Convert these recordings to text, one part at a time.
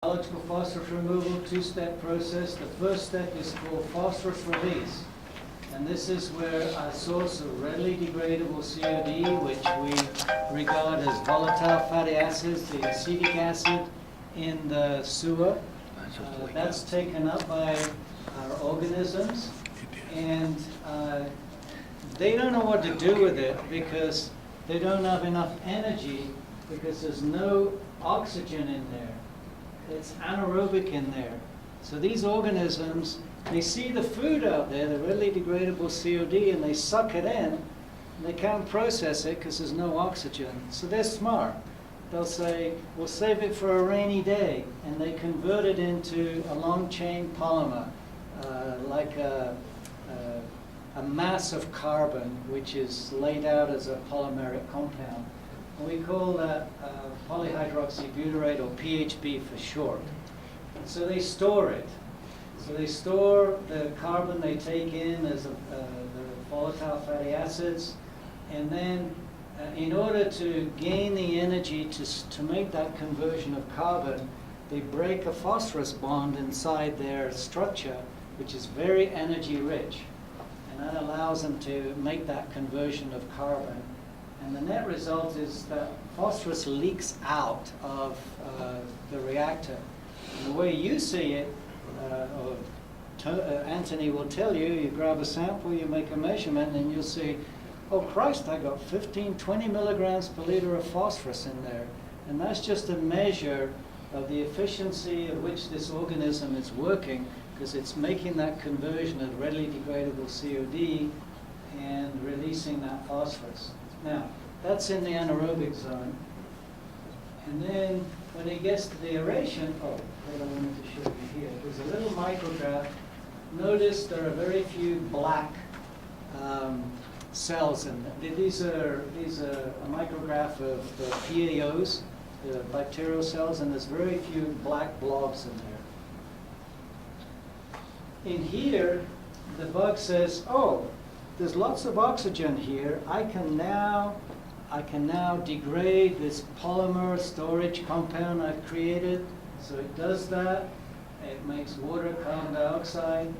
Biological phosphorus removal, two-step process. The first step is called phosphorus release. And this is where a source of readily degradable COD, which we regard as volatile fatty acids, the acetic acid in the sewer, that's taken up by our organisms. And they don't know what to do with it because they don't have enough energy because there's no oxygen in there. It's anaerobic in there. So these organisms, they see the food out there, the readily degradable COD, and they suck it in. And they can't process it because there's no oxygen. So they're smart. They'll say, we'll save it for a rainy day. And they convert it into a long-chain polymer, like a mass of carbon, which is laid out as a polymeric compound. And we call that polyhydroxybutyrate, or PHB for short. And so they store it. So they store the carbon they take in as the volatile fatty acids, and then in order to gain the energy to make that conversion of carbon, they break a phosphorus bond inside their structure, which is very energy rich. And that allows them to make that conversion of carbon. And the net result is that phosphorus leaks out of the reactor. And the way you see it, Anthony will tell you, you grab a sample, you make a measurement, and you'll see, oh Christ, I got 15, 20 milligrams per liter of phosphorus in there. And that's just a measure of the efficiency at which this organism is working, because it's making that conversion of readily degradable COD and releasing that phosphorus. Now, that's in the anaerobic zone. And then when it gets to the aeration, what I wanted to show you here, there's a little micrograph. Notice there are very few black cells in them. These are a micrograph of the PAOs, the bacterial cells, and there's very few black blobs in there. In here, the bug says, oh, there's lots of oxygen here. I can now degrade this polymer storage compound I've created. So it does that. It makes water, carbon dioxide.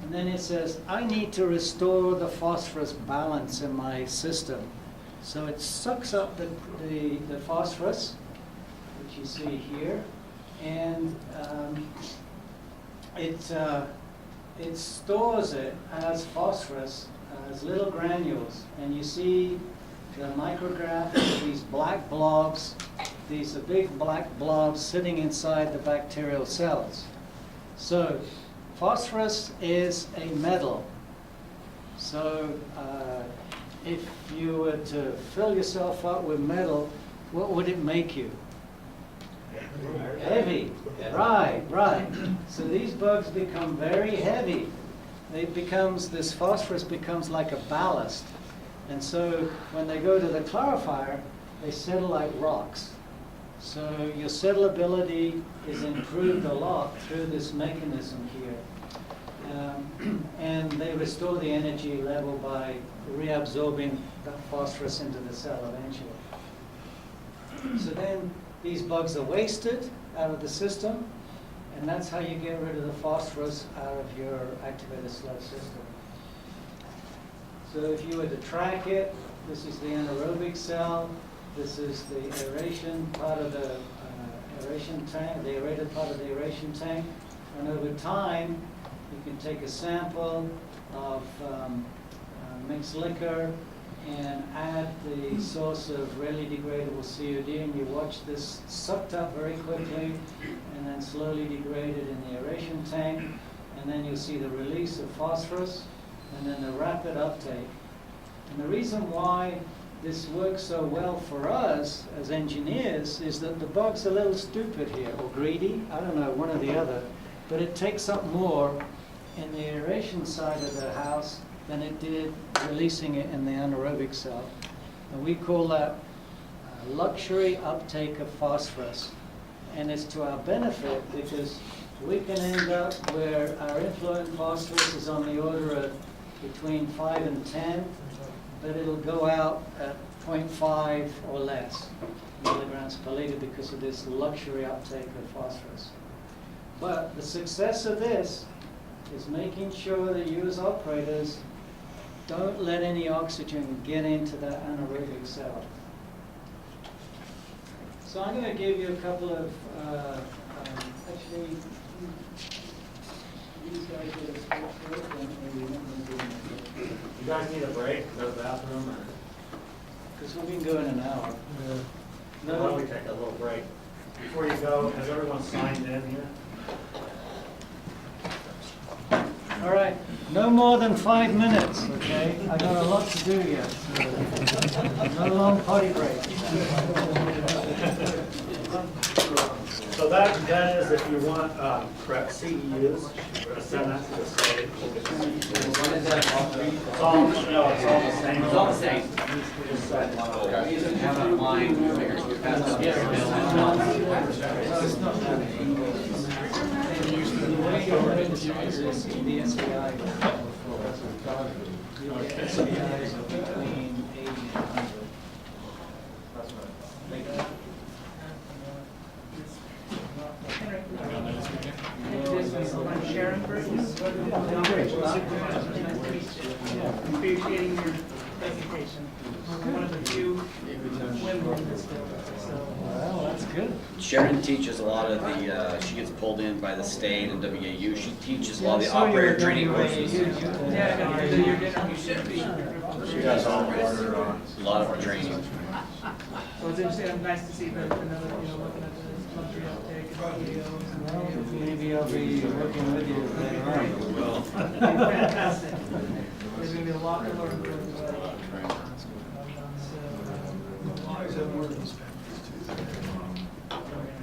And then it says, I need to restore the phosphorus balance in my system. So it sucks up the phosphorus, which you see here, and it stores it as phosphorus, as little granules. And you see the micrograph, these black blobs, these are big black blobs sitting inside the bacterial cells. So phosphorus is a metal. So if you were to fill yourself up with metal, what would it make you? Heavy. Right. So these bugs become very heavy. This phosphorus becomes like a ballast. And so when they go to the clarifier, they settle like rocks. So your settleability is improved a lot through this mechanism here. And they restore the energy level by reabsorbing the phosphorus into the cell eventually. So then these bugs are wasted out of the system, and that's how you get rid of the phosphorus out of your activated sludge system. So if you were to track it, this is the anaerobic cell, this is the aeration part of the aeration tank, the aerated part of the aeration tank, and over time you can take a sample of mixed liquor and add the source of readily degradable COD, and you watch this sucked up very quickly and then slowly degraded in the aeration tank, and then you'll see the release of phosphorus and then the rapid uptake. And the reason why this works so well for us as engineers is that the bug's a little stupid here, or greedy, I don't know, one or the other, but it takes up more in the aeration side of the house than it did releasing it in the anaerobic cell. And we call that luxury uptake of phosphorus. And it's to our benefit because we can end up where our influent phosphorus is on the order of between 5 and 10, but it'll go out at 0.5 or less milligrams per liter because of this luxury uptake of phosphorus. But the success of this is making sure that you as operators don't let any oxygen get into that anaerobic cell. So I'm going to give you a couple of, actually, these guys did a split work, and maybe one of them didn't. You guys need a break, go to the bathroom, or Because we've been going an hour. why don't we take a little break? Before you go, has everyone signed in here? All right, no more than 5 minutes, okay? I got a lot to do yet. No long potty break. So that is if you want correct CEUs, send that to the state. We'll get the CEUs. It's all, no, it's all the same. It's all the same. Just send one. We usually have it online, figures we pass out the The way you're going to use this in the SBI, you'll get SBIs of between 80 and 100. I'm Sharon Burgess. Appreciating your presentation. One of the few women in this building, so. Well, that's good. Sharon teaches a lot of the, she gets pulled in by the state and WAU. She teaches a lot of the Yeah, I saw you operator at training WAU. courses. Yeah, I got your dinner, you should be. You guys all order A lot of our training. So it's interesting, nice to see that another, looking at the luxury uptake and videos Well, and maybe I'll be working with you later on. Well, fantastic. There's gonna be a lot to learn from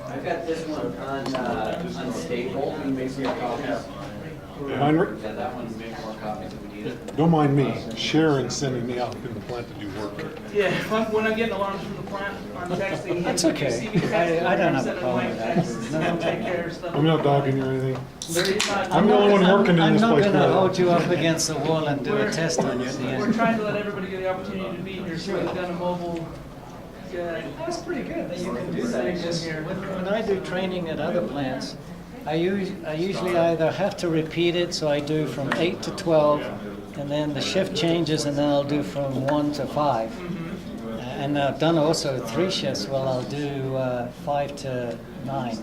I've got this one unstable. Can you make me a copy? Mind, Yeah, that one, make more copies if we need it. don't mind me. Sharon's sending me out in the plant to do work. Yeah, when I'm getting alarms from the plant, I'm texting. That's okay. I don't have a problem with that. They'll take care of stuff. I'm not dogging you or anything. I'm I'm the only one working in this I'm not place. going to now. hold you up against the wall and do a test on you at the We're end. trying to let everybody get the opportunity to be here, so we've done a mobile. That's pretty good that you can do that. Section Because here. when I do training at other plants, I usually either have to repeat it, so I do from 8 to 12, and then the shift changes, and then I'll do from 1 to 5. And I've done also 3 shifts. Well, I'll do 5 to 9,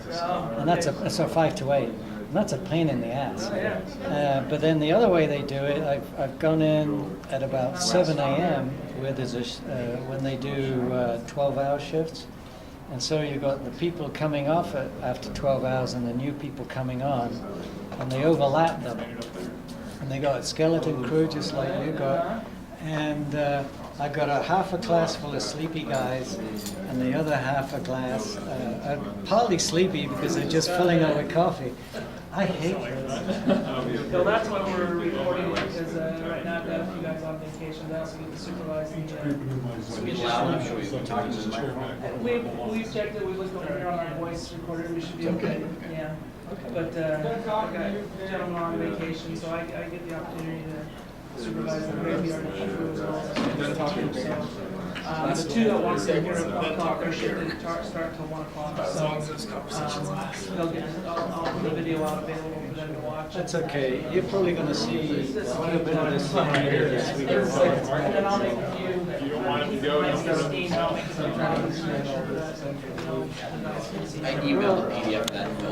and that's so 5 to 8. And that's a pain in the ass. But then the other way they do it, I've gone in at about 7 a.m. where there's when they do 12-hour shifts. And so you've got the people coming off after 12 hours and the new people coming on, and they overlap them. And they got a skeleton crew just like you got. And I got a half a class full of sleepy guys, and the other half a class partly sleepy because they're just filling up with coffee. I hate this. So that's why we're recording it, because right now I've got a few guys on vacation, I also get to supervise the. Be loud, I'm sure we can talk to the microphone. We've checked it, we looked over here on our voice recorder, we should be okay, yeah. But I've got a gentleman on vacation, so I get the opportunity to supervise the graveyard crew as well as talking, so. The two that want to sit here at 1 o'clock, their shift didn't start till 1 o'clock, so they'll get, I'll put the video out available for them to watch. That's okay. You're probably going to see quite a bit of this as we go And forward. then I'll make a few. If you don't want it to go, I emailed the PDF of that film.